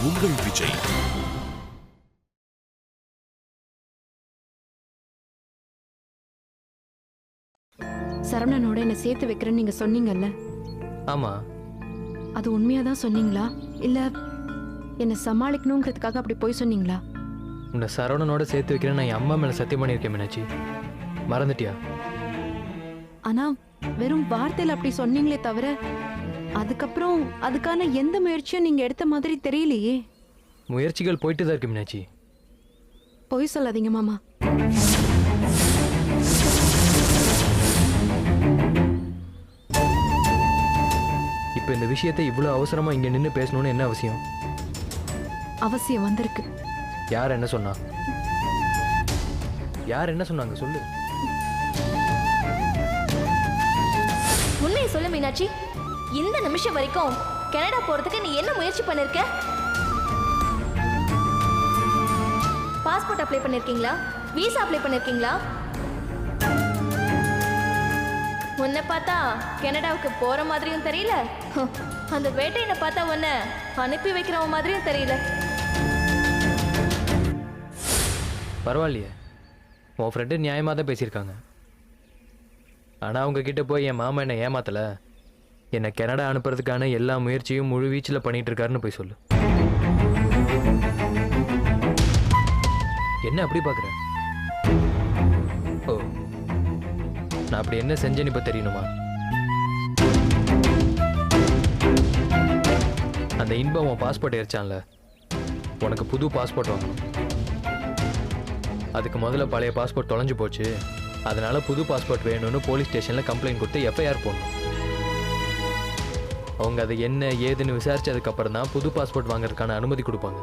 உங்கள் விஜய். சரவணனோட என்ன சேர்த்து வைக்கிறேன்னு நீங்க சொன்னீங்கல்ல? ஆமா. அது உண்மையாதான் சொன்னீங்களா இல்ல என்ன சமாளிக்கணுங்கிறதுக்காக அப்படி போய் சொன்னீங்களா? உன்னை சரவணனோட சேர்த்து வைக்கிறேன் நான் என் அம்மா மேல சத்தியம் பண்ணியிருக்கேன் மீனாட்சி. மறந்துட்டியா? ஆனா வெறும் வார்த்தையில அப்படி சொன்னீங்களே தவிர அதுக்கப்புறம் அதுக்கான எந்த முயற்சியும் நீங்க எடுத்த மாதிரி தெரியலையே. முயற்சிகள் போயிட்டு தான் இருக்கு மீனாட்சி. பொய் சொல்லாதீங்க மாமா. இப்போ இந்த விஷயத்தை இவ்வளவு அவசரமா இங்க நின்று பேசணும்னு என்ன அவசியம்? அவசியம் வந்திருக்கு. யார் என்ன சொன்னா? யார் என்ன சொன்னாங்க சொல்லு. உண்மையை சொல்லு மீனாட்சி. இந்த நிமிஷம் வரைக்கும் கனடா போறதுக்கு நீ என்ன முயற்சி பண்ணிருக்க? பாஸ்போர்ட் அப்ளை பண்ணிருக்கீங்களா? வீசா அப்ளை பண்ணிருக்கீங்களா? உன்னை பார்த்தா கனடாவுக்கு போற மாதிரியும் தெரியல, அந்த வேட்டையனை பார்த்தா உன்னை அனுப்பி வைக்கிறவன் மாதிரியும் தெரியல. பரவாயில்லையே, உன் ஃப்ரெண்டு நியாயமாக தான் பேசியிருக்காங்க. ஆனால் அவங்க கிட்ட போய் என் மாமா என்னை ஏமாத்தலை, என்னை கனடா அனுப்புறதுக்கான எல்லா முயற்சியும் முழு வீச்சில் பண்ணிட்டு இருக்காருன்னு போய் சொல்லு. என்ன அப்படி பார்க்குற? ஓ, நான் அப்படி என்ன செஞ்சேன்னு இப்போ தெரியணுமா? அந்த இன்பம் உன் பாஸ்போர்ட் எரிச்சான்ல, உனக்கு புது பாஸ்போர்ட் வாங்கணும். அதுக்கு முதல்ல பழைய பாஸ்போர்ட் தொலைஞ்சு போச்சு, அதனால புது பாஸ்போர்ட் வேணும்னு போலீஸ் ஸ்டேஷனில் கம்ப்ளைண்ட் கொடுத்து எஃப்ஐஆர் போடணும். அவங்க அது என்ன ஏதுன்னு விசாரிச்சதுக்கப்புறம் தான் புது பாஸ்போர்ட் வாங்குறதுக்கான அனுமதி கொடுப்பாங்க.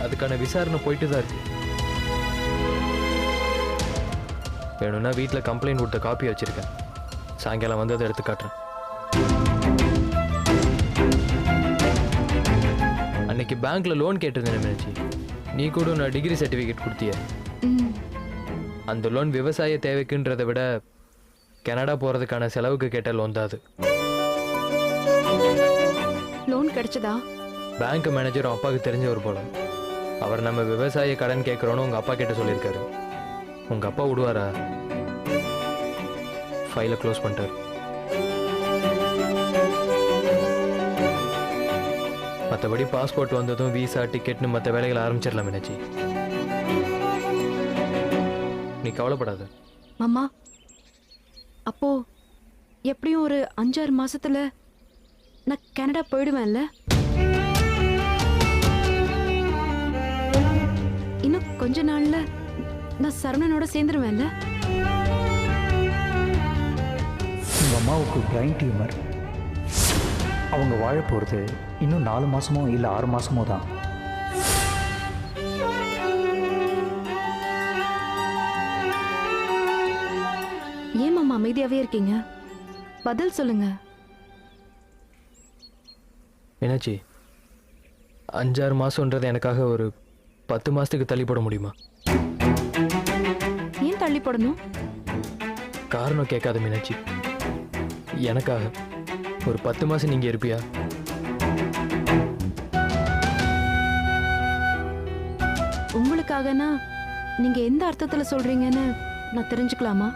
அதுக்கான விசாரணை போயிட்டு தான் இருக்கு. வேணும்னா வீட்டில் கம்ப்ளைண்ட் கொடுத்த காப்பி வச்சிருக்கேன், சாயங்காலம் வந்து அதை எடுத்து காட்டுறேன். அன்னைக்கு பேங்க்ல லோன் கேட்டிருந்தேன் மீனாட்சி, நீ கூட நான் டிகிரி சர்டிஃபிகேட் கொடுத்திய. அந்த லோன் விவசாய தேவைக்குன்றதை விட கனடா போறதுக்கான செலவுக்கு கேட்ட லோன் தான் அது. லோன் கிடைச்சதா? பேங்க் மேனேஜர் அப்பாவுக்கு தெரிஞ்சவர் போல. அவர் நம்ம விவசாய கடன் கேட்குறோன்னு உங்க அப்பா கிட்ட சொல்லியிருக்காரு. உங்க அப்பா விடுவாரா? ஃபைலை க்ளோஸ் பண்ணிட்டார். மற்றபடி பாஸ்போர்ட் வந்ததும் விசா டிக்கெட்னு மற்ற வேலைகளை ஆரம்பிச்சிடலாம் மீனாட்சி. நீ கவலைப்படாத. மாமா, அப்போ எப்படியும் ஒரு 5-6 மாசத்துல நான் கனடா போயிடுவேன்ல? இன்னும் கொஞ்ச நாள்ல நான் சரவணனோட சேர்ந்துருவேன்ல? உங்க அம்மாவுக்கு பிரைன் டியூமர். அவங்க வாழ போகிறது இன்னும் 4 மாசமோ இல்லை 6 மாசமோ தான். ஏன் மாமா அமைதியாவே இருக்கீங்க? பதில் சொல்லுங்க. மீனாட்சி, 5-6 மாசம்ன்றது எனக்காக ஒரு 10 மாசத்துக்கு தள்ளி போட முடியுமா? ஏன் தள்ளி போடணும்? காரணம் கேட்காத மீனாட்சி. எனக்காக ஒரு 10 மாசம் நீங்க இருப்பியா? உங்களுக்காகனா நீங்க எந்த அர்த்தத்துல சொல்றீங்கன்னு நான் தெரிஞ்சுக்கலாமா?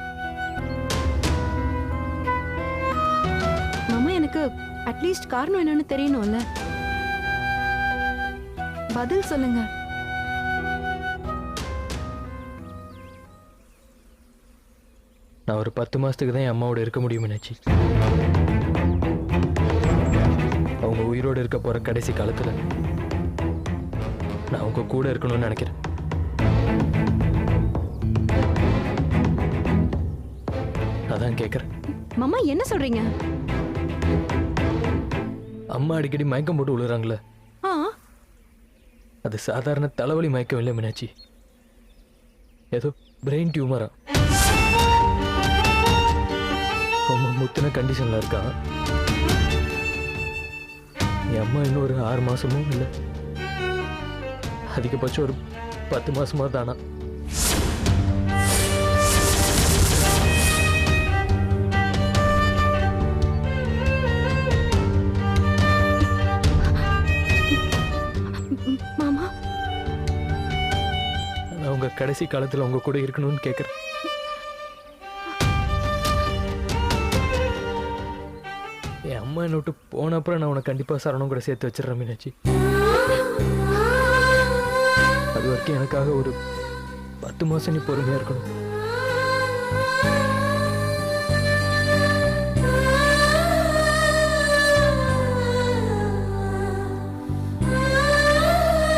மாமா, எனக்கு அட்லீஸ்ட் காரணம் என்னன்னு தெரியணும்ல. பதில் சொல்லுங்க. நான் ஒரு 10 மாசத்துக்கு தான் என் அம்மாவோட இருக்க முடியும் மீனாட்சி. அவங்க உயிரோடு இருக்க போற கடைசி காலத்துல நான் உங்க கூட இருக்கணும்னு நினைக்கிறேன். அதான் கேட்கிறேன். மாமா, என்ன சொல்றீங்க? அம்மா அடிக்கடி மயக்கம் போட்டு விழுறாங்களே, ஆ, அது சாதாரண தலைவலி மயக்கம் இல்லை மீனாட்சி. ஏதோ பிரெயின் டியூமரா, ரொம்ப முத்தின கண்டிஷன்ல இருக்கா. என் அம்மா இன்னும் ஒரு 6 மாசமும் இல்லை, அதிகபட்சம் ஒரு 10 மாசமா தானா. கடைசி காலத்தில் உங்க கூட இருக்கணும்னு கேட்குறேன். என் அம்மா என்னை விட்டு போன அப்புறம் நான் உனக்கு கண்டிப்பாக சரணம் கூட சேர்த்து வச்சிடறேன் மீனாட்சி. அது வரைக்கும் எனக்காக ஒரு 10 மாதம் நீ பொறுமையாக இருக்கணும்.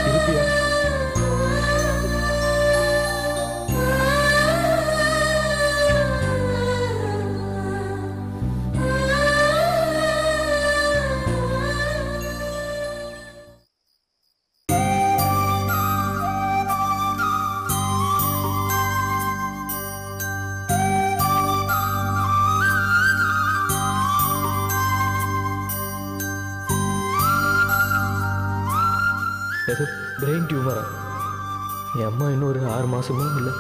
இருப்பியா? ஏதோ பிரெயின் டியூமரா? என் அம்மா இன்னும் ஒரு 6 மாசமோ இல்லை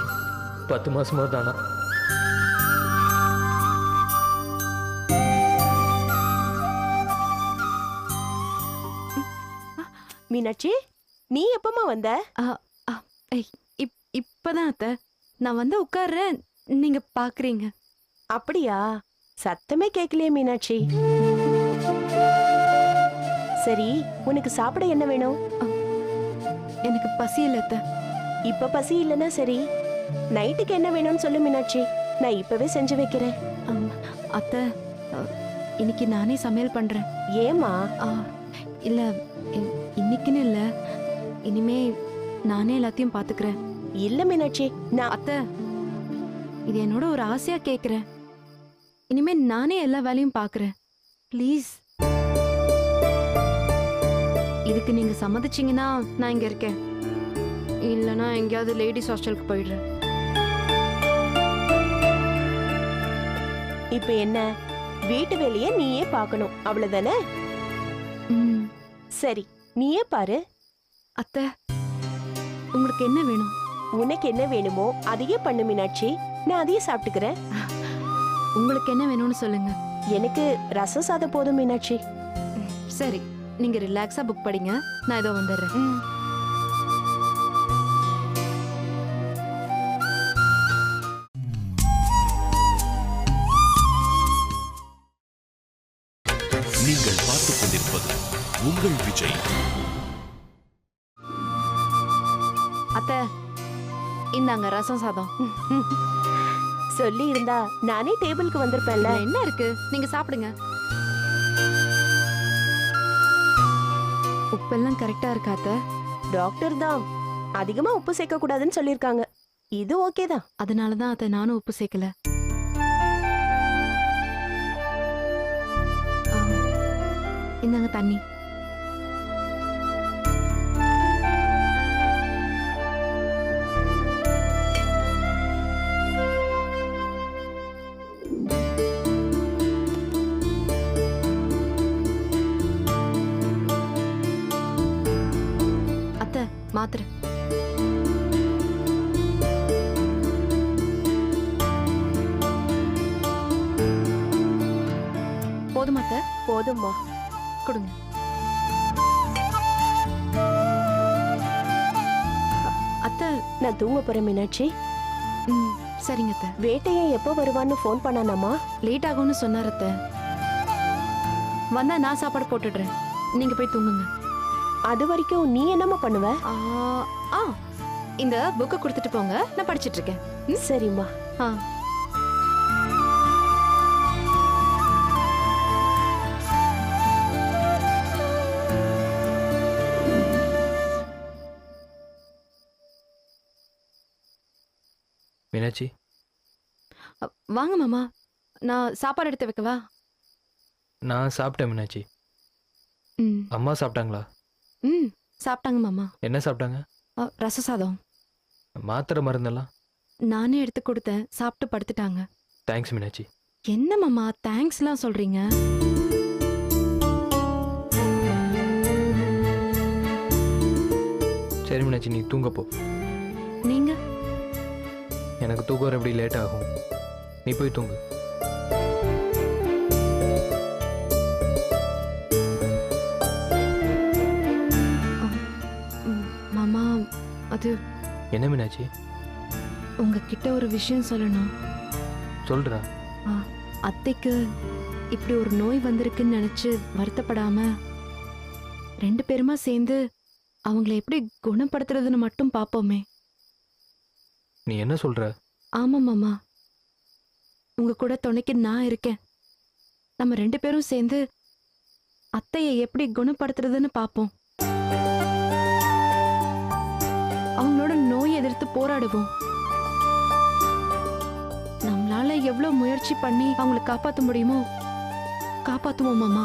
10 மாசமோ தானா? மீனாட்சி, நீ எப்பமா வந்த? ஆ, ஆ, ஏய், இப்பதான் அத்தை நான் வந்து உட்கார்றேன், நீங்க பாக்குறீங்க. அப்படியா? சத்தமே கேட்கலையே மீனாட்சி. சரி, உனக்கு சாப்பிட என்ன வேணும்? எனக்கு பசி இல்ல அத்தை. இப்ப பசி இல்லைன்னா சரி, நைட்டுக்கு என்ன வேணும்னு சொல்லு மீனாட்சி, நான் இப்பவே செஞ்சு வைக்கிறேன். ஆம், அத்தை இன்னைக்கு நானே சமையல் பண்றேன். ஏமா? ஆ, இல்ல இன்னைக்குன்னு இல்ல, இனிமே நானே எல்லாத்தையும் பாத்துக்கிறேன். இல்ல மீனாட்சி, நான் அத்தை இது என்னோட ஒரு ஆசையா கேக்குறேன். இனிமே நானே எல்லா வேலையும் பாக்குறேன். ப்ளீஸ், இதுக்கு நீங்க சம்மதிச்சீங்கன்னா நான் இங்க இருக்கேன், இல்லைன்னா எங்கேயாவது லேடிஸ் ஹாஸ்டலுக்கு போயிடுறேன். இப்ப என்ன, வீட்டு வேலையை நீயே பார்க்கணும், அவ்வளவுதானே? ம், சரி, நீயே பாரு. அத்தை உங்களுக்கு என்ன வேணும்? உனக்கு என்ன வேணுமோ அதையே பண்ணு மீனாட்சி, நான் அதையே சாப்பிட்டுக்கிறேன். உங்களுக்கு என்ன வேணும்னு சொல்லுங்க. எனக்கு ரசம் சாதம் போதும் மீனாட்சி. சரி, நீங்க ரிலாக்ஸா புக் படிங்க, நான் இதோ வந்துடுறேன். ம். நீங்கள் பார்த்துக் கொண்டிருப்பது உங்கள் விஜய். அத்தை இந்தாங்க ரசம் சாதம். சொல்லி இருந்தா நானே டேபிளுக்கு வந்திருப்பேன்ல. இதுல என்ன இருக்கு, நீங்க சாப்பிடுங்க. உப்பெல்லாம் கரெக்டா இருக்கா அத்தை? டாக்டர் தான் அதிகமா உப்பு சேர்க்க கூடாதுன்னு சொல்லிருக்காங்க. இது ஓகே தான். அதனாலதான் அத்தை நானும் உப்பு சேர்க்கல. ஆ, இந்தாங்க தண்ணி. அத்தை மாத்திரை. போதுமா அத்தை? போதும்மா. கொடுங்க. அத்தை நான் தூங்க போறேன் மீனாட்சி. ம், சரிங்க அத்தை. வேட்டையன் எப்போ வருவான்னு ஃபோன் பண்ணானாமா? லேட் ஆகும்னு சொன்னார் அத்தை. வந்தா நான் சாப்பாடு போட்டுடுறேன், நீங்க போய் தூங்குங்க. அது வரைக்கும் நீ என்னம்மா பண்ணுவ? ஆ, ஆ, இந்த புக்கை கொடுத்துட்டு போங்க, நான் படிச்சிட்டு இருக்கேன். சரிம்மா. ஆ, மீனாட்சி, வாங்க மாமா, நான் சாப்பாடு எடுத்து வைக்கவா? நான் சாப்பிட்டேன் மீனாட்சி. ம், அம்மா சாப்பிட்டாங்களா? ம், சாப்பிட்டாங்க மாமா. என்ன சாப்பிட்டாங்க? ரச சாதம். மாத்திரை மருந்தெல்லாம்? நானே எடுத்து கொடுத்தேன், சாப்பிட்டு படுத்துட்டாங்க. தேங்க்ஸ் மீனாட்சி. என்ன மாமா தேங்க்ஸ்லாம் சொல்றீங்க? சரி மீனாட்சி, நீ தூங்கப்போ. நீங்க? எனக்கு தூக்கம் வர எப்படி லேட் ஆகும், நீ போய் தூங்கு. மாமா அது என்ன மீனாட்சி? உங்ககிட்ட ஒரு விஷயம் சொல்லணும். சொல்றா. ஆ, அத்தைக்கு இப்படி ஒரு நோய் வந்திருக்குன்னு நினைச்சு வருத்தப்படாம 2 பேருமா சேர்ந்து அவங்கள எப்படி குணப்படுத்துறதுன்னு மட்டும் பார்ப்போமே. நீ என்ன சொல்ற? ஆமா மாமா, உங்க கூட துணைக்கு நான் இருக்கேன். நம்ம 2 பேரும் சேர்ந்து அத்தையை எப்படி குணப்படுத்துறதுன்னு பார்ப்போம். அவங்களோட நோய் எதிர்த்து போராடுவோம். நம்மளால எவ்வளவு முயற்சி பண்ணி அவங்கள காப்பாற்ற முடியுமோ காப்பாத்துவோம் மாமா.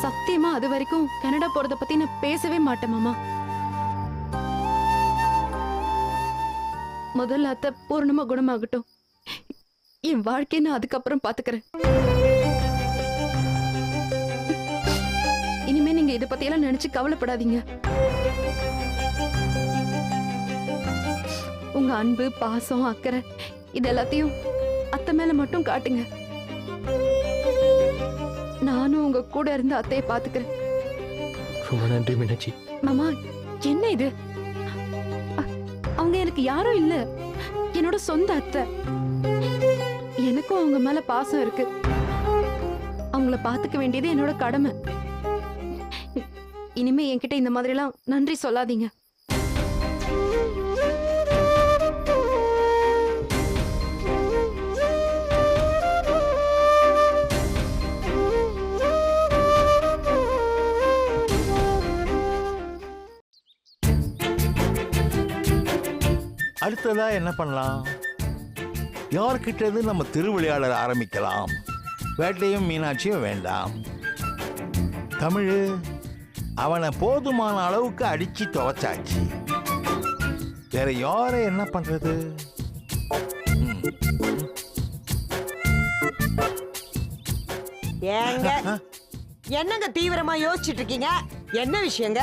சத்தியமா அது வரைக்கும் கனடா போறத பத்தி நான் பேசவே மாட்டேன் மாமா. முதல்ல அத்தை பூர்ணமா குணமாகட்டும். என் வாழ்க்கையை நான் அதுக்கப்புறம் பாத்துக்கிறேன். இனிமே நீங்க இதை பத்தி எல்லாம் நினைச்சு கவலைப்படாதீங்க. உங்க அன்பு, பாசம், அக்கறை இது எல்லாத்தையும் அத்தை மேல மட்டும் காட்டுங்க. நானும் உங்க கூட இருந்து அத்தையை பாத்துக்கிறேன். ரொம்ப நன்றி மீனாட்சி. மாமா, என்ன இது? அவங்க எனக்கு யாரும் இல்ல, என்னோட சொந்த அத்தை. எனக்கும் அவங்க மேல பாசம் இருக்கு. அவங்கள பாத்துக்க வேண்டியது என்னோட கடமை. இனிமே என்கிட்ட இந்த மாதிரி எல்லாம் நன்றி சொல்லாதீங்க. அடுத்ததா என்ன பண்ணலாம்? யார்கிட்ட இருந்து நம்ம திருவிளையாடல் ஆரம்பிக்கலாம்? வேட்டையும் மீனாட்சியும் வேண்டாம். தமிழ் அவனை போதுமான அளவுக்கு அடிச்சு துவைச்சாச்சு. வேற யாரை என்ன பண்றது? ஏங்க என்னங்க தீவிரமா யோசிச்சுட்டு இருக்கீங்க? என்ன விஷயங்க?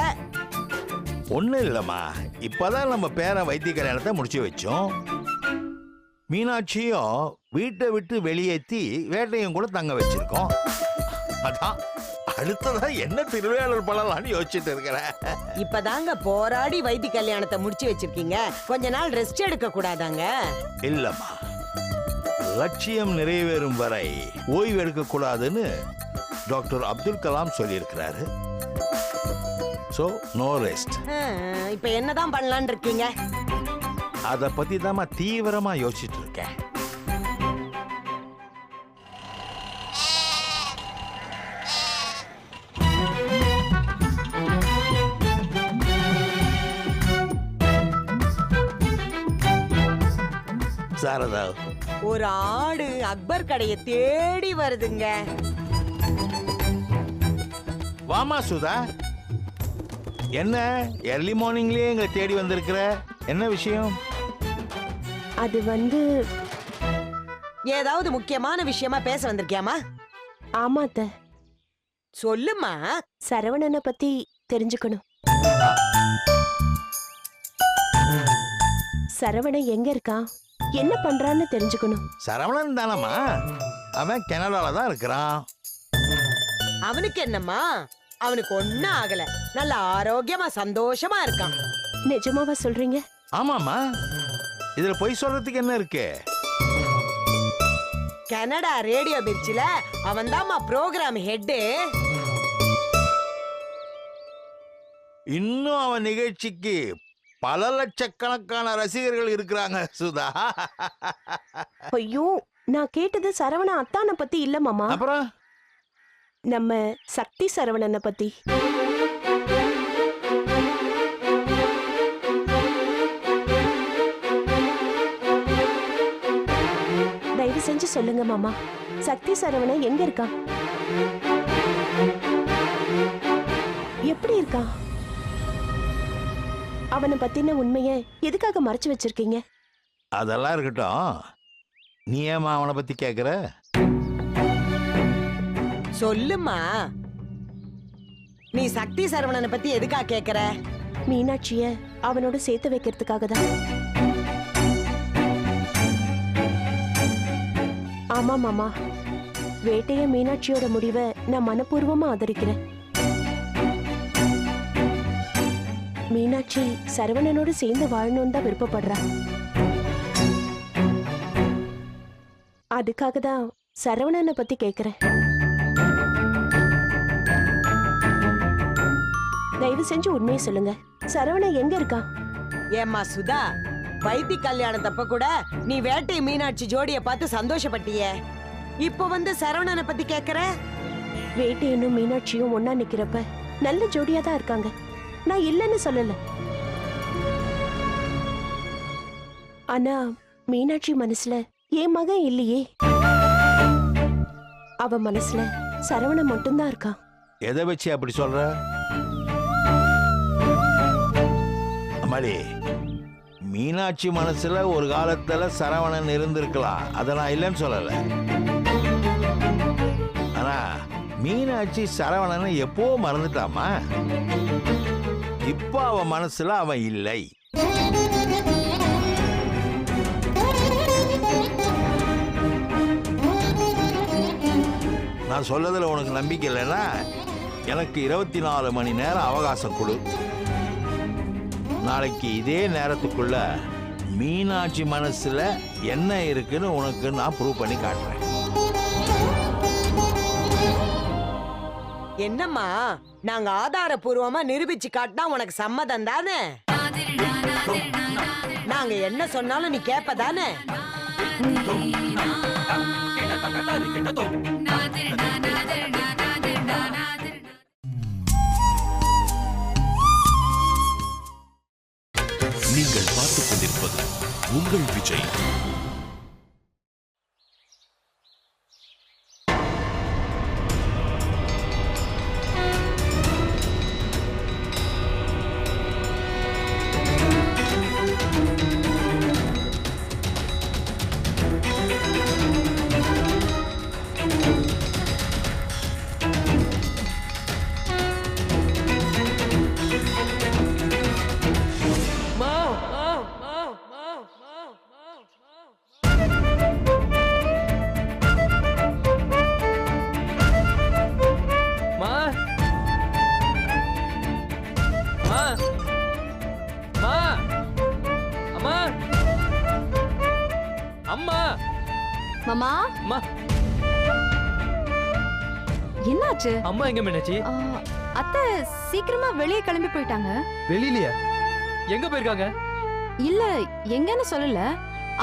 ஒன்றும் இல்லைம்மா, இப்பதான் நம்ம பேரன் வைத்திய கல்யாணத்தை முடிச்சு வச்சோம். மீனாட்சியும் வீட்டை விட்டு வெளியேற்றி வேட்டையும் கூட தங்க வச்சிருக்கோம். அதான் அடுத்ததா என்ன திருவிளையாடல் பண்ணலாம்னு யோசிச்சுட்டு இருக்கிறேன். இப்பதாங்க போராடி வைத்திய கல்யாணத்தை முடிச்சு வச்சிருக்கீங்க. கொஞ்ச நாள் ரெஸ்ட் எடுக்க கூடாதாங்க? இல்லம்மா, லட்சியம் நிறைவேறும் வரை ஓய்வு எடுக்க கூடாதுன்னு டாக்டர் அப்துல் கலாம் சொல்லியிருக்கிறாரு. So no rest. இப்ப என்னதான் பண்ணலான்னு இருக்கீங்க? அதை பத்தி தான் தீவிரமா யோசிச்சுட்டு இருக்கேன். சாரதா, ஒரு ஆடு அக்பர் கடையை தேடி வருதுங்க. வாமா சுதா. என்ன எர்லி மார்னிங்லயே எங்களை தேடி வந்திருக்கிற? என்ன விஷயம்? அது வந்து ஏதாவது முக்கியமான விஷயமா பேச வந்திருக்கியாமா? ஆமா அத்தை, சொல்லுமா. சரவணனை பத்தி தெரிஞ்சுக்கணும். சரவணன் எங்க இருக்கான், என்ன பண்றான்னு தெரிஞ்சுக்கணும். சரவணன் தானம்மா, அவன் கனடால தான் இருக்கிறான். அவனுக்கு என்னம்மா? அவனுக்கு ஒன்னும் ஆகல, நல்ல ஆரோக்கியமா சந்தோஷமா இருக்கான். நிஜமாவா சொல்றீங்க? ஆமாம்மா, இதுல பொய் சொல்றதுக்கு என்ன இருக்கு? கனடா ரேடியோ மிர்ச்சில அவன் தான்மா ப்ரோக்ராம் ஹெட். இன்னும் அவன் நிகழ்ச்சிக்கு பல லட்சக்கணக்கான ரசிகர்கள் இருக்கிறாங்க சுதா. ஐயோ, நான் கேட்டது சரவண அத்தானை பத்தி இல்ல மாமா, அப்புறம் நம்ம சக்தி சரவணனை பத்தி. தயவு செஞ்சு சொல்லுங்க மாமா, சக்தி சரவணன் எங்க இருக்கான், எப்படி இருக்கான்? அவனை பத்தின உண்மையை எதுக்காக மறைச்சு வச்சிருக்கீங்க? அதெல்லாம் இருக்கட்டும், நீ ஏமா அவனை பத்தி கேக்குற? சொல்லுமா, நீ சக்தி சரவணனை பத்தி எதுக்கா கேக்குற? மீனாட்சிய அவனோட சேர்த்து வைக்கிறதுக்காக தான். ஆமா மாமா, வேட்டைய மீனாட்சியோட முடிவை நான் மனப்பூர்வமா ஆதரிக்கிறேன். மீனாட்சி சரவணனோட சேர்ந்து வாழணும்னு தான் விருப்பப்படுறா. அதுக்காக தான் சரவணனை பத்தி கேக்குறேன். தயவு செஞ்சு உண்மையை சொல்லுங்க, சரவணன் எங்க இருக்கா? ஏம்மா சுதா, வைத்தி கல்யாணத்தப்ப கூட நீ வேட்டை மீனாட்சி ஜோடிய பார்த்து சந்தோஷப்பட்டியே, இப்போ வந்து சரவணனை பத்தி கேக்குற? வேட்டையனும் மீனாட்சியும் ஒன்னா நிக்கிறப்ப நல்ல ஜோடியா தான் இருக்காங்க. நான் இல்லைன்னு சொல்லல. ஆனா மீனாட்சி மனசுல என் மகன் இல்லையே. அவ மனசுல சரவணன் மட்டும்தான் இருக்கான். எதை வச்சு அப்படி சொல்ற? அம்மாடி, மீனாட்சி மனசுல ஒரு காலத்துல சரவணன் இருந்திருக்கலாம், அதை நான் இல்லைன்னு சொல்லல. ஆனா மீனாட்சி சரவணனை எப்போ மறந்துட்டாமா? இப்போ அவன் மனசுல அவன் இல்லை. நான் சொல்லதுல உனக்கு நம்பிக்கை இல்லைன்னா எனக்கு 24 மணி நேரம் அவகாசம் கொடு. நாளைக்கு இதே நேரத்துக்குள்ள மீனாட்சி மனசுல என்ன இருக்குன்னு உனக்கு நான் ப்ரூவ் பண்ணி காட்டுறேன். என்னம்மா, நாங்க ஆதாரபூர்வமா நிரூபிச்சு காட்டினா உனக்கு சம்மதம் தானே? நாங்க என்ன சொன்னாலும் நீ கேப்பதானே? நீங்கள் பார்த்துக் கொண்டிருப்பது உங்கள் விஜய். மாமா, அம்மா, என்னாச்சு? அம்மா எங்க மீனாட்சி? அத்தை சீக்கிரமா வெளியே கிளம்பி போயிட்டாங்க. வெளியிலயா? எங்க போயிருக்காங்க? இல்ல, எங்கன்னு சொல்லல.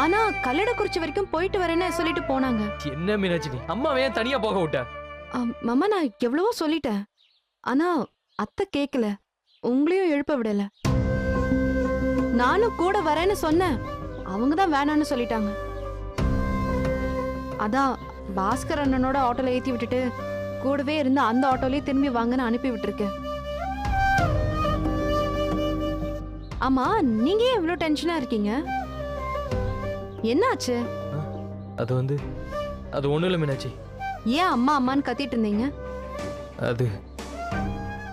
ஆனா கல்லடக்குறிச்சி வரைக்கும் போயிட்டு வரேன்னு சொல்லிட்டு போனாங்க. என்ன மீனாட்சி நீ அம்மாவை ஏன் தனியா போக விட்ட? மாமா, நான் எவ்வளவோ சொல்லிட்டேன். ஆனா அத்தை கேக்கல, உங்களையும் எழுப்ப விடல. நானும் கூட வரேன்னு சொன்னேன், அவங்க தான் வேணான்னு சொல்லிட்டாங்க. அதான் பாஸ்கர் அண்ணனோட ஆட்டோல ஏத்தி விட்டுட்டு கூடவே இருந்து அந்த ஆட்டோலயே திரும்பி வாங்கன்னு அனுப்பி விட்டுருக்கேன். ஆமா, நீங்க ஏன் இவ்வளவு டென்ஷனா இருக்கீங்க? என்னாச்சு? அது ஒண்ணும் இல்ல மீனாட்சி. ஏன் அம்மா அம்மான்னு கத்திட்டு இருந்தீங்க?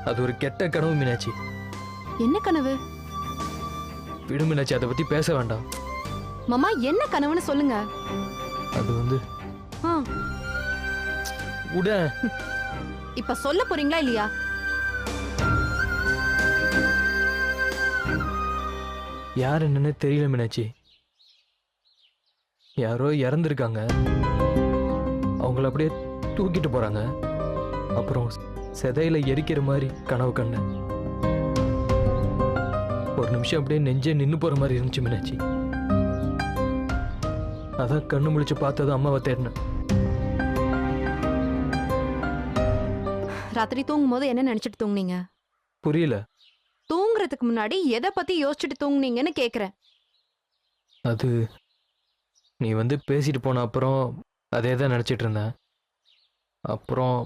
அது ஒரு கெட்ட கனவு மீனாட்சி. என்ன கனவு? விடு மீனாட்சி, அதை பத்தி பேச வேண்டாம். மாமா, என்ன கனவுன்னு சொல்லுங்க. அது உட. இப்ப சொல்ல போறீங்களா இல்லையா? யார் என்னன்னு தெரியல மீனாட்சி. யாரோ இறந்துருக்காங்க, அவங்கள அப்படியே தூக்கிட்டு போறாங்க. அப்புறம் செதையில எரிக்கிற மாதிரி கனவு கண்டேன். ஒரு நிமிஷம் அப்படியே நெஞ்சே நின்னு போற மாதிரி இருந்துச்சு மீனாட்சி. அதான் கண்ணு முழிச்சு பார்த்தது அம்மாவை தேடினேன். ராத்திரி தூங்கும் போது என்ன நினைச்சிட்டு தூங்குனீங்க? புரியல. தூங்குறதுக்கு முன்னாடி எதை பத்தி யோசிச்சுட்டு தூங்குனீங்கன்னு கேக்குறேன். அது நீ பேசிட்டு போன அப்புறம் அதே தான் நினைச்சிட்டு இருந்தேன். அப்புறம்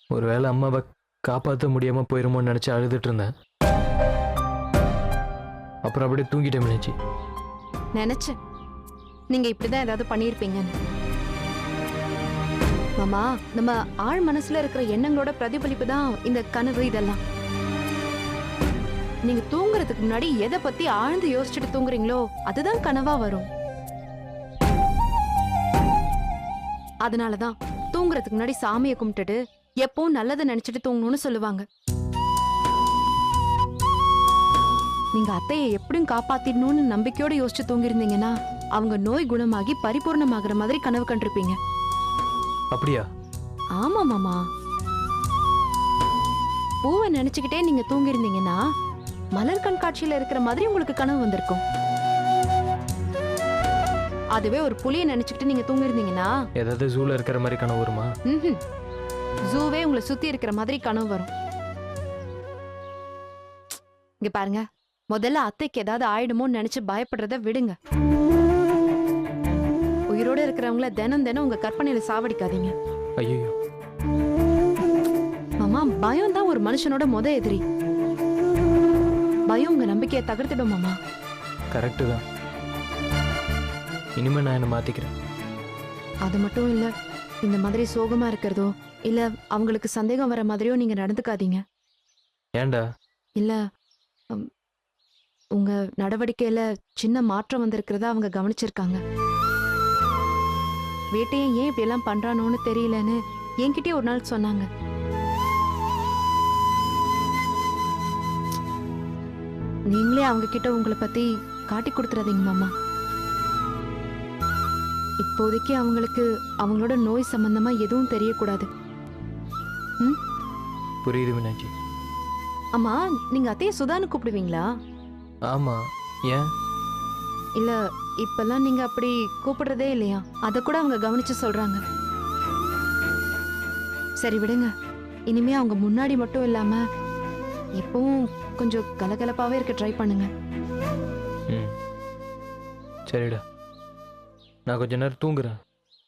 ஒருவேளை அம்மாவை காப்பாற்ற முடியாம போயிருமோன்னு நினைச்சு அழுதுட்டு இருந்தேன். அப்புறம் அப்படியே தூங்கிட்டேன் மீனாட்சி. நினைச்சேன் நீங்க இப்படிதான் ஏதாவது பண்ணிருப்பீங்கன்னு. மாமா, நம்ம ஆழ் மனசுல இருக்கிற எண்ணங்களோட பிரதிபலிப்பு தான் இந்த கனவு. இதெல்லாம் நீங்க தூங்குறதுக்கு முன்னாடி எதை பத்தி ஆழ்ந்து யோசிச்சுட்டு தூங்குறீங்களோ அதுதான் கனவா வரும். அதனாலதான் தூங்குறதுக்கு முன்னாடி சாமியை கும்பிட்டுட்டு எப்பவும் நல்லதை நினைச்சிட்டு தூங்கணும்னு சொல்லுவாங்க. நீங்க அத்தையை எப்படியும் காப்பாத்திடணும்னு நம்பிக்கையோட யோசிச்சு தூங்கியிருந்தீங்கன்னா அவங்க நோய் குணமாகி பரிபூர்ணமாகற மாதிரி கனவு கண்டிருப்பீங்க. அப்படியா? ஆமா மாமா. பூவை நினைச்சுக்கிட்டே நீங்க தூங்கியிருந்தீங்கன்னா மலர் கண்காட்சியில இருக்கிற மாதிரி உங்களுக்கு கனவு வந்திருக்கும். அதுவே ஒரு புலியை நினைச்சுக்கிட்டு நீங்க தூங்கியிருந்தீங்கன்னா ஏதாவது ஜூல இருக்கிற மாதிரி கனவு வருமா? ஜூவே உங்களை சுத்தி இருக்கிற மாதிரி கனவு வரும். இங்க பாருங்க, முதல்ல அத்தைக்கு ஏதாவது ஆயிடுமோன்னு நினைச்சு பயப்படுறத விடுங்க. உயிரோட இருக்கிறவங்கள தினம் தினம் உங்க கற்பனையில சாவடிக்காதீங்க. ஐயோ, மாமா, பயம் தான் ஒரு மனுஷனோட எதிரி. பயம் உங்க நம்பிக்கையை தகர்த்திடும் மாமா. கரெக்டு தான். இனிமே நான் என்ன மாத்திக்கிறேன். அது மட்டும் இல்ல, இந்த மாதிரி சோகமா இருக்கிறதோ இல்ல அவங்களுக்கு சந்தேகம் வர மாதிரியோ நீங்க நடந்துக்காதீங்க. ஏன்டா? இல்ல, உங்க நடவடிக்கையில சின்ன மாற்றம் வந்திருக்கிறதா அவங்க கவனிச்சிருக்காங்க. வேட்டையை ஏன் இப்படி எல்லாம் பண்றானோன்னு தெரியலன்னு என்கிட்டயே ஒரு நாள் சொன்னாங்க. நீங்களே அவங்க கிட்ட உங்களை பத்தி காட்டி கொடுத்துறாதீங்க மாமா. இப்போதைக்கு அவங்களுக்கு அவங்களோட நோய் சம்பந்தமா எதுவும் தெரியக்கூடாது. புரியுது மீனாட்சி. ஆமா, நீங்க அத்தைய சுதான்னு கூப்பிடுவீங்களா? ஆமா. ஏன்? இல்ல, இப்பெல்லாம் நீங்க அப்படி கூப்பிடுறதே இல்லையா? அத கூட அவங்க கவனிச்சு சொல்றாங்க. சரி விடுங்க, இனிமே அவங்க முன்னாடி மட்டும் இல்லாம எப்பவும் கொஞ்சம் கலகலப்பாவே இருக்க ட்ரை பண்ணுங்க. ம், சரிடா. நான் கொஞ்ச நேரம் தூங்குறேன்.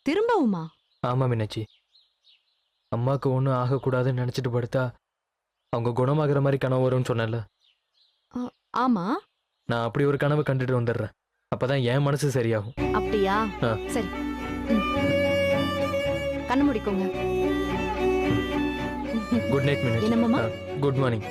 திரும்பவுமா? ஆமா மீனாட்சி, அம்மாவுக்கு ஒன்றும் ஆகக்கூடாதுன்னு நினச்சிட்டு படுத்தா அவங்க குணமாகிற மாதிரி கனவு வரும்னு சொன்னேன்ல. ஆமா. நான் அப்படி ஒரு கனவு கண்டுட்டு வந்துடுறேன். அப்பதான் என் மனசு சரியாகும். அப்படியா? ஆ. சரி, கண்ணு முடிக்கோங்க. Good night Meenakshi. என்ன மாமா? Good morning.